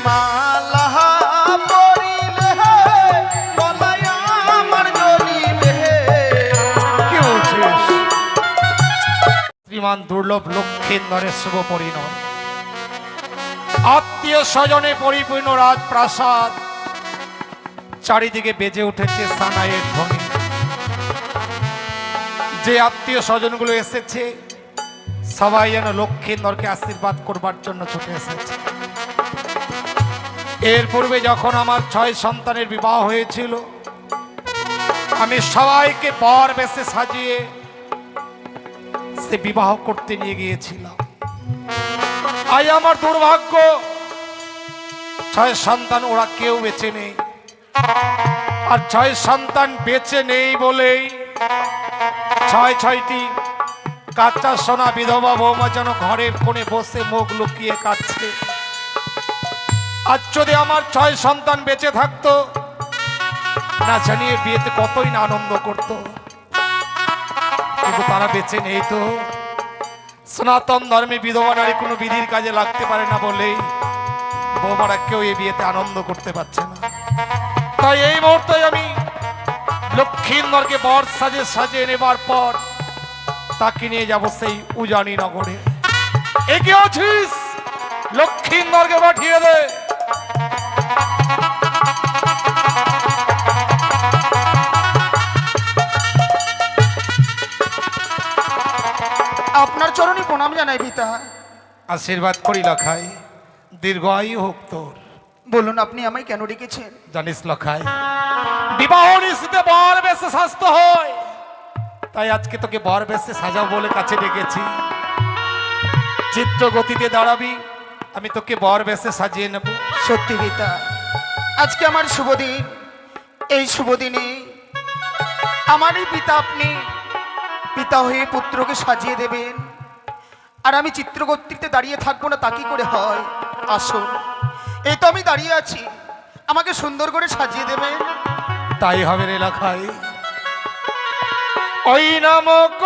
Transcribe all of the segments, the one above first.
মালা পরিলে গলায় আমার জ্বলিবে। কি বলছিস? শ্রীমান দুর্লভ লক্ষ্মীন্দরের শুভ পরিণয়, আত্মীয় স্বজনে পরিপূর্ণ রাজপ্রাসাদ, চারিদিকে বেজে উঠেছে সানাইয়ের ধ্বনি। যে আত্মীয় স্বজনগুলো এসেছে সবাই যেন লক্ষ্মীন্দরকে আশীর্বাদ করবার জন্য ছুটে এসেছে। এর পূর্বে যখন আমার 6 সন্তানের বিবাহ হয়েছিল, আমি সবাইকে বর বেশে সাজিয়ে সে বিবাহ করতে নিয়ে গিয়েছিলাম। আজ আমার দুর্ভাগ্য, 6 সন্তান ওরা কেউ বেঁচে নেই। আর 6 সন্তান বেঁচে নেই বলেই 6টি কাঁচা সোনা বিধবা বৌমা যেন ঘরের কোণে বসে মুখ লুকিয়ে কাঁদছে। আজ যদি আমার 6 সন্তান বেঁচে থাকতো, না জানিয়ে বিয়েতে কতই না আনন্দ করত, কিন্তু তারা বেঁচে নেই। তো সনাতন ধর্মে বিধবা নারী কোনো বিধির কাজে লাগতে পারে না বলেই বৌমারা কেউ এই বিয়েতে আনন্দ করতে পারছে না। তাই এই মুহূর্তে আমি লক্ষ্মীন্দরকে বর সাজিয়ে নেবার পর তাকে নিয়ে যাব সেই উজানি নগরে। এগিয়ে আছিস, লক্ষ্মীন্দরকে পাঠিয়ে দে। আপনার চরণে প্রণাম জানাই পিতা। আশীর্বাদ করি লখাই, দীর্ঘায়ু হোক তোর। বলুন আপনি আমায় কেন ডেকেছেন? জানিস লখাই, বিবাহ নিশ্চিতে বর বেশে স্বাস্থ্য হয়, তাই আজকে তোকে বর বেশে সাজাও বলে কাছে ডেকেছি। চিত্র গতিতে দাঁড়াবি, আমি তোকে বর বেশে সাজিয়ে নেব। সত্যি পিতা, আজকে আমার শুভ দিন। এই শুভ দিনে আমারই পিতা, আপনি পিতা হয়ে পুত্রকে সাজিয়ে দেবেন, আর আমি চিত্রগতিতে দাঁড়িয়ে থাকবো না, তা কি করে হয়? আসুন, এই তো আমি দাঁড়িয়ে আছি, আমাকে সুন্দর করে সাজিয়ে দেবেন। তাই হবে রে লখাই। ওই নামক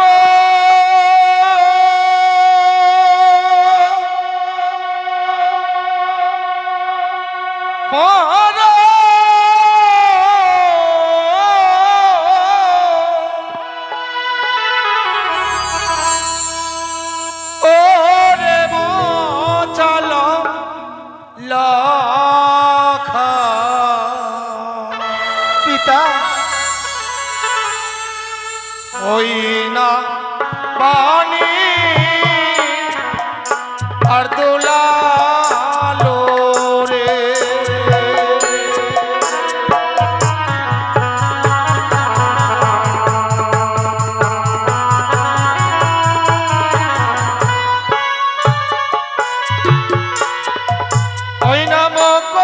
পিতা, ওই না পানি আর দোলালো রে, ওই নামক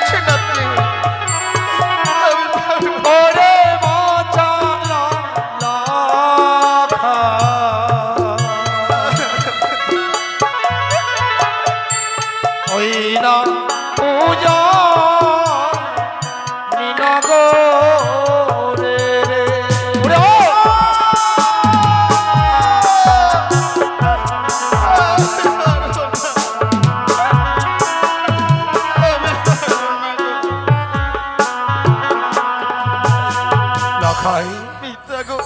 পারছেন আপনি? আমি পারবো না। ওরে বাঁচালা লাখা, ওই না পূজা নিনগরে রে। ওরে ও! লাখাই পিতা গো,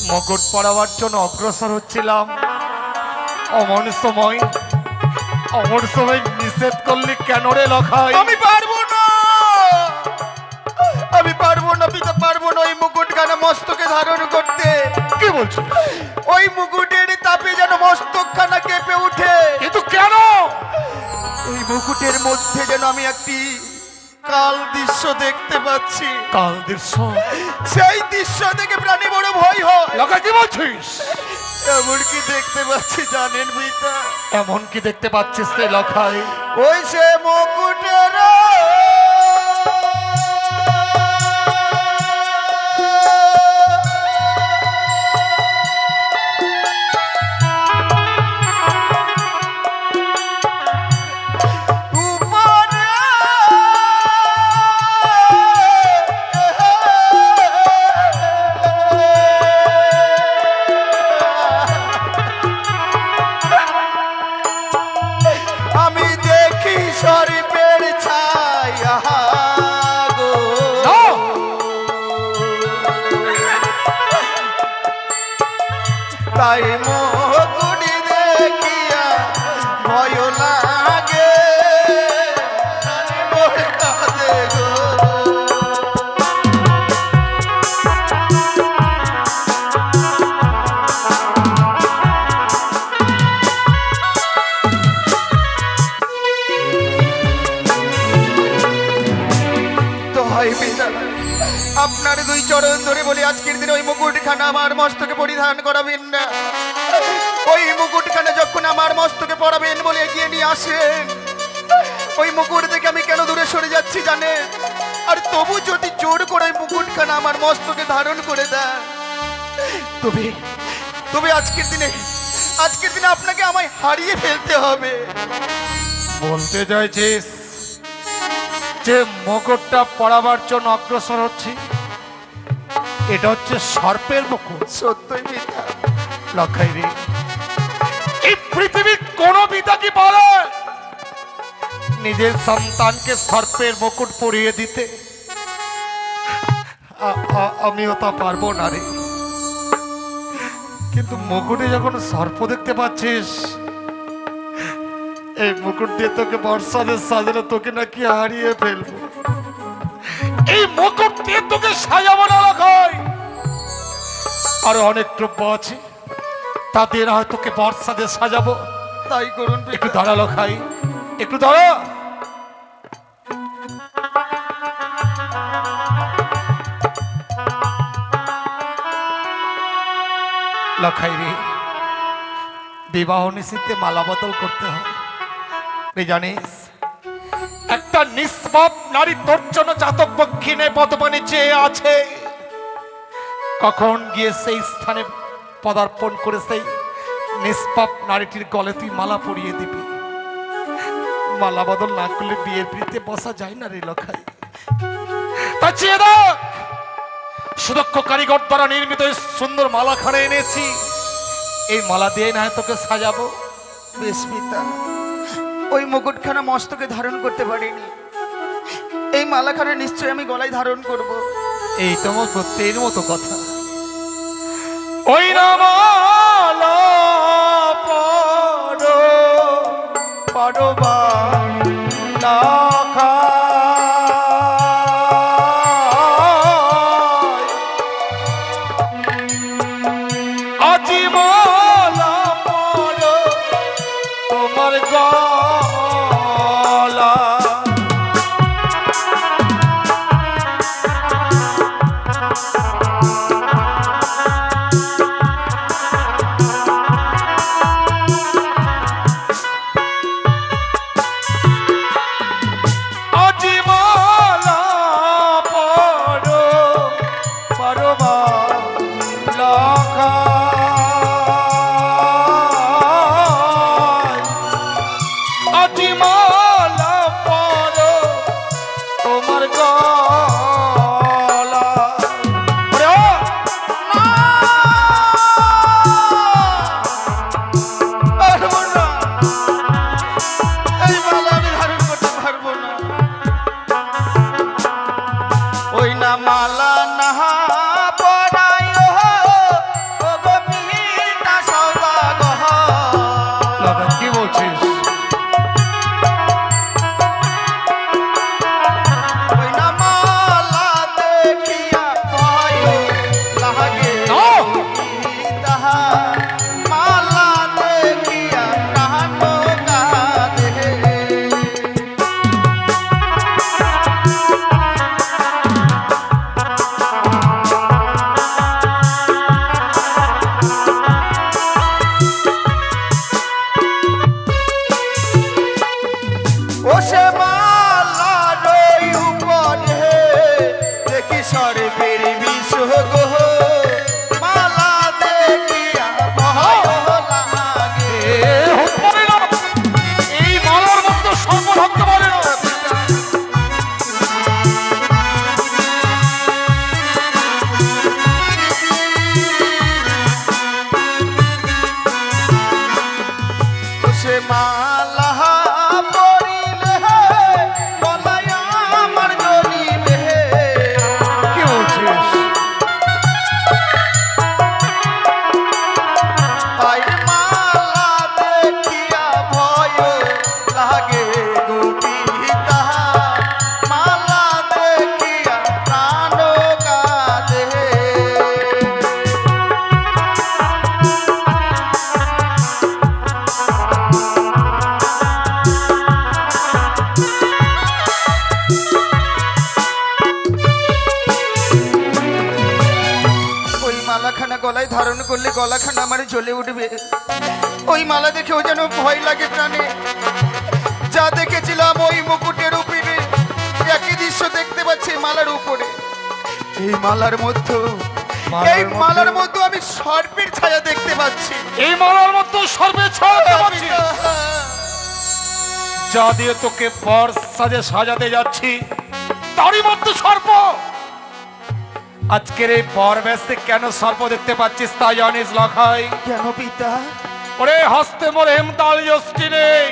মুকুট পরাবার জন্য অগ্রসর হচ্ছিলাম, অমন সময় নিষেধ করলি কেন রে লখাই? আমি পারবো না, আমি পারবো না পিতা, পারবো না ওই মুকুটখানা মস্তকে ধারণ করতে। কি বলছিস? ওই মুকুটের তাপে যেন মস্তকখানা কেঁপে উঠে। কিন্তু কেন? এই মুকুটের মধ্যে যেন আমি একটি কাল দৃশ্য দেখতে পাচ্ছি। কাল দৃশ্য? সেই দৃশ্য দেখে প্রাণী বড় ভয় হয়। লখাই কি বলছিস? এমন কি দেখতে পাচ্ছি জানেন পিতা? এমন কি দেখতে পাচ্ছিস রে লখাই? ওই সে মুকুটের উপরে আমি দেখি সর্পের ছায়া গো। না! তাই মুকুটি দেখিয়া ভয় লাগে, মোর কাঁদে গো। তো হয় পিতা, আপনার দুই চরণ ধরে বলি আজকের দিনে ওই মুকুটখানা আমার মস্তকে পরিধান করাবেন না। ওই মুকুটখানা যখন আমার মস্তকে পরাবেন বলে এগিয়ে নিয়ে আসেন, ওই মুকুট থেকে আমি কেন দূরে সরে যাচ্ছি জানেন? আর তবু যদি জোর করে ওই মুকুটখানা আমার মস্তকে ধারণ করে দেন, তবে তবে আজকের দিনে আপনাকে আমায় হারিয়ে ফেলতে হবে। বলতে চাইছিস যে মুকুটটা পরাবার জন্য অগ্রসর হচ্ছে, এটা হচ্ছে সর্পের মুকুট? সত্যই পিতা। লখাই রে, এই পৃথিবীর কোন পিতা কি পারে নিজের সন্তানকে সর্পের মুকুট পরিয়ে দিতে? আমিও তা পারবো না রে। কিন্তু মুকুটে যখন সর্প দেখতে পাচ্ছিস, এই মুকুট দিয়ে তোকে বর্ষাদের সাজানো, তোকে নাকি হারিয়ে ফেলবো। এই মুকুট দিয়ে তোকে সাজাবো না লখাই। আরো অনেক দ্রব্য আছে, তাদের হয় তোকে বর্ষাদের সাজাবো। তাই করুন একটু পিতা। দাঁড়া লখাই, একটু দাঁড়া। লখাই রে, বিবাহ নিষিদ্ধে মালা বদল করতে হয় রে, জানিস? একটা নিষ্পাপ নারী তোর জন্য জাতক দক্ষিণে পদপানে চেয়ে আছে। কখন গিয়ে সেই স্থানে পদার্পণ করে সেই নিষ্পাপ নারীটির গলে তুই মালা পরিয়ে দিবি। মালা বদল না করলে বিয়ের পিড়িতে বসা যায় না রে লখাই। তা চেয়ে দেখ, সুদক্ষ কারিগর দ্বারা নির্মিত এই সুন্দর মালাখানা এনেছি, এই মালা দিয়ে না হয় তোকে সাজাবো। বেশ পিতা, ওই মুকুটখানা মস্তকে ধারণ করতে পারিনি, এই মালাখানা নিশ্চয়ই আমি গলায় ধারণ করব। এই তোমার প্রত্যেকের মতো কথা। ওই না মালা পড়ো পড়ো বা লাখা, আজি মালা পড়ো তোমার গলা। গলা। ওরে ও! না! পারবো না। এই মালা আমি ধারণ করতে পারবো না। ওই না মালা না পরায় ও গো পিতা সওদাগর। দাদা, কি বলছিস? ওই না মালা দেখিয়া ভয় লাগে না! তাহা মালা দেখিয়া প্রাণ কাঁদে। ও সে মালার উপরে দেখি সর্বের বিষ গো মালা দেখিয়া ভয় লাগে। এ হতে পারে না। এই মালার মধ্যে সর্প থাকতে পারে না। ও সে মালা পরিলে গলায় আমার জ্বলিবে। কি বলছিস? তাই মালা দেখিয়া ভয় লাগে গো পিতা মালা দেখিয়া প্রাণ কাঁদে। ওই মালাখানা গলায় ধারণ করলে গলাখানা আমার জ্বলে উঠবে। ওই মালা দেখেও যেন ভয় লাগে প্রাণে। যা দেখেছিলাম ওই মুকুটের উপরে একই দৃশ্য দেখতে পাচ্ছি মালার উপরে। এই মালার মধ্যে এই মালার মধ্যে আমি সর্পের ছায়া দেখতে পাচ্ছি। এই মালার মধ্যে সর্বে ছড়াতে পারছি। যা দিয়ে তোকে পর সাজে সাজাতে যাচ্ছি তারই মধ্যে সর্প। আজকের এই পরবেশে কেন সর্প দেখতে পাচ্ছিস তা জানিস লখাই? কেন পিতা? ওরে হস্তে মোর হেমতাল যষ্টি নেই।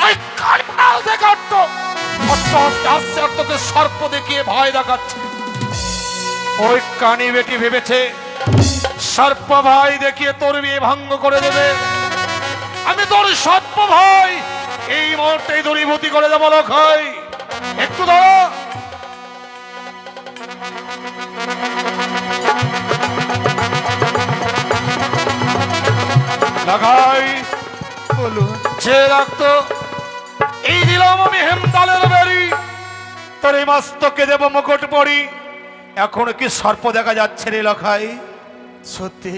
ওই কালিকাল দেখাতো হস্তে হস্তে আসছে আর তোকে সর্প দেখিয়ে ভয় দেখাচ্ছে। ওই কানি বেটি ভেবেছে সর্প ভাই দেখিয়ে তোর বিয়ে ভঙ্গ করে দেবে। আমি তোর সর্প ভাই এই মুহূর্তে দূরীভূতি করে দেবো লখাই। একটু ধরো। লাগাই বলুন। যে রাখতো এই দিলাম আমি হেমতালের বেরি, তোর এই মস্তকে দেব মুকুট পরি। এখন কি সর্প দেখা যাচ্ছে রে লখাই? সত্যি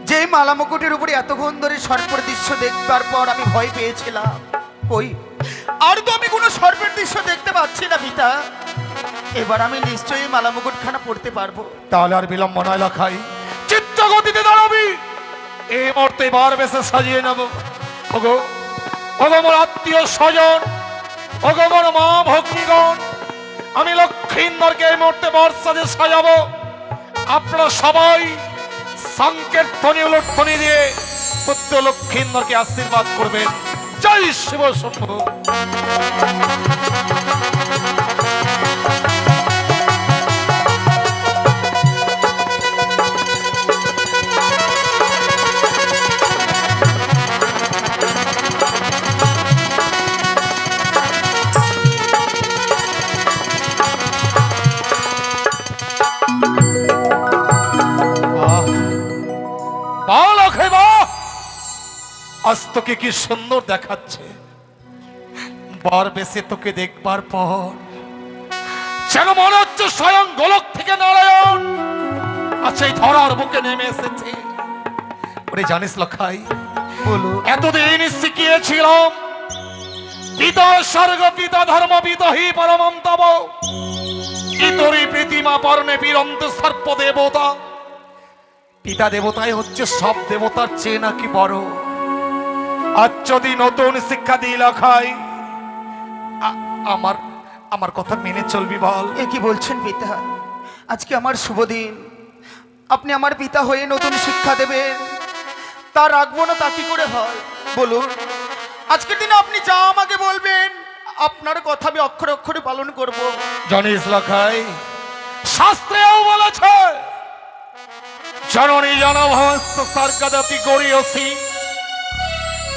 যে মালা মুকুটের উপরে এতক্ষণ ধরে সর্পের দৃশ্য দেখবার পর আমি ভয় পেয়েছিলাম, কই আর তো আমি কোনো সর্পের দৃশ্য দেখতে পাচ্ছি না পিতা। এবার আমি নিশ্চয়ই মালা মুকুটখানা পড়তে পারবো। তাহলে আর বিলম্ব নয় লখাই, চিত্ত গতিতে দাঁড়াবি। এই মুহূর্তে বার বেশে সাজিয়ে নেব। ওগো ওগো মোর আত্মীয় স্বজন, ওগো মোর মা ভগ্নীগণ, আমি লক্ষ্মীন্দরকে এই মুহূর্তে বর্ষাতে সাজাবো। আপনারা সবাই সংকীর্তনী উলটনি দিয়ে পুত্র লক্ষ্মীন্দরকে আশীর্বাদ করবেন। জয় শিব শম্ভু। আজ তোকে কি সুন্দর দেখাচ্ছে। বর বেশে তোকে দেখবার পর যেন মনে হচ্ছে স্বয়ং গোলক থেকে নারায়ণ আচ্ছা এই ধরার বুকে নেমে এসেছে। ওরে জানিস লখাই, বলো। এতদিন শিখিয়েছিলাম পিতা স্বর্গ পিতা ধর্ম পিতহি পরমম তব ইতরি প্রীতিমা পর্ণে বীরন্ত সর্প দেবতা। পিতা দেবতাই হচ্ছে সব দেবতার চেয়ে নাকি বড়। আজ যদি নতুন শিক্ষা দিই লখাই, আমার কথা মেনে চলবি বল। এ কি বলছেন পিতা? আজকে আমার শুভ দিন, আপনি আমার পিতা হয়ে নতুন শিক্ষা দেবেন, তা রাখবো না তা কি করে হয় বলুন? আজকের দিনে আপনি যা আমাকে বলবেন আপনার কথা আমি অক্ষরে অক্ষরে পালন করব। জানিস লখাই, শাস্ত্রেও বলেছে জননী জনভস্ত স্বর্গদপি গড়িয়সি,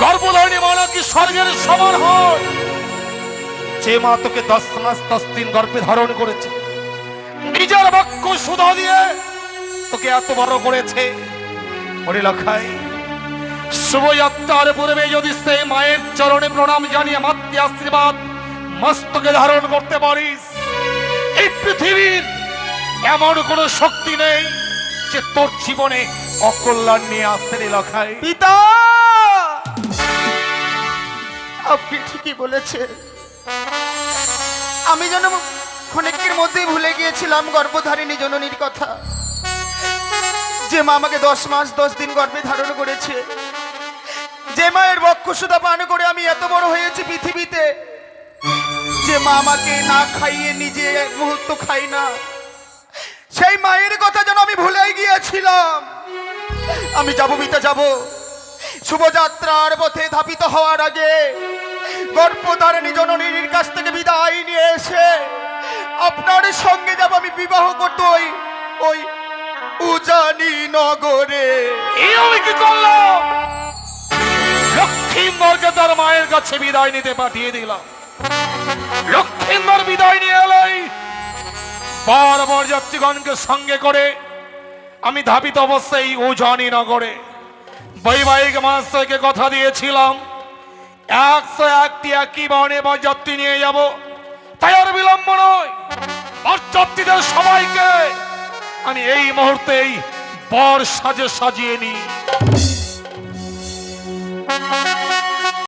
গর্ভধারিণী মা নাকি স্বর্গের সমান হয়। যে মা তোকে 10 মাস 10 দিন গর্ভে ধারণ করেছে, নিজের বক্ষ সুধা দিয়ে তোকে এত বড় করেছে। ওরে লখাই, শুভযাত্রার পূর্বে যদি সেই মায়ের চরণে প্রণাম জানিয়ে মাতৃ আশীর্বাদ মস্তকে ধারণ করতে পারিস, এই পৃথিবীর এমন কোনো শক্তি নেই যে তোর জীবনে অকল্যাণ নিয়ে আসে রে লখাই। পিতা, আপনি ঠিকই বলেছেন। আমি যেন ক্ষণিকের মধ্যেই ভুলে গিয়েছিলাম গর্ভধারিণী জননীর কথা, যে মা আমাকে 10 মাস 10 দিন গর্ভে ধারণ করেছে, যে মায়ের বক্ষসুধা পান করে আমি এত বড় হয়েছি পৃথিবীতে, যে মা আমাকে না খাইয়ে নিজে এক মুহূর্ত খাই না, সেই মায়ের কথা যেন আমি ভুলে গিয়েছিলাম। আমি যাব পিতা, যাব। শুভযাত্রার পথে ধাপিত হওয়ার আগে গর্ভধারিণী জননীর কাছ থেকে বিদায় নিয়ে এসে আপনার সঙ্গে যাব আমি বিবাহ করতে ওই উজানি নগরে। এই আমি কি করলাম? লক্ষ্মীন্দরকে তার মায়ের কাছে বিদায় নিতে পাঠিয়ে দিলাম। লক্ষ্মীন্দর বিদায় নিয়ে এলাই বারবার যাত্রীগণকে সঙ্গে করে আমি ধাবিত অবস্থায় উজানি নগরে বৈবাহিক মহাশয়কে কথা দিয়েছিলাম 101টি একই বর্ণে বরযাত্রী নিয়ে যাব। তাই আর বিলম্ব নয়, বরযাত্রীদের সবাইকে আমি এই মুহূর্তেই বর সাজে সাজিয়ে নিই।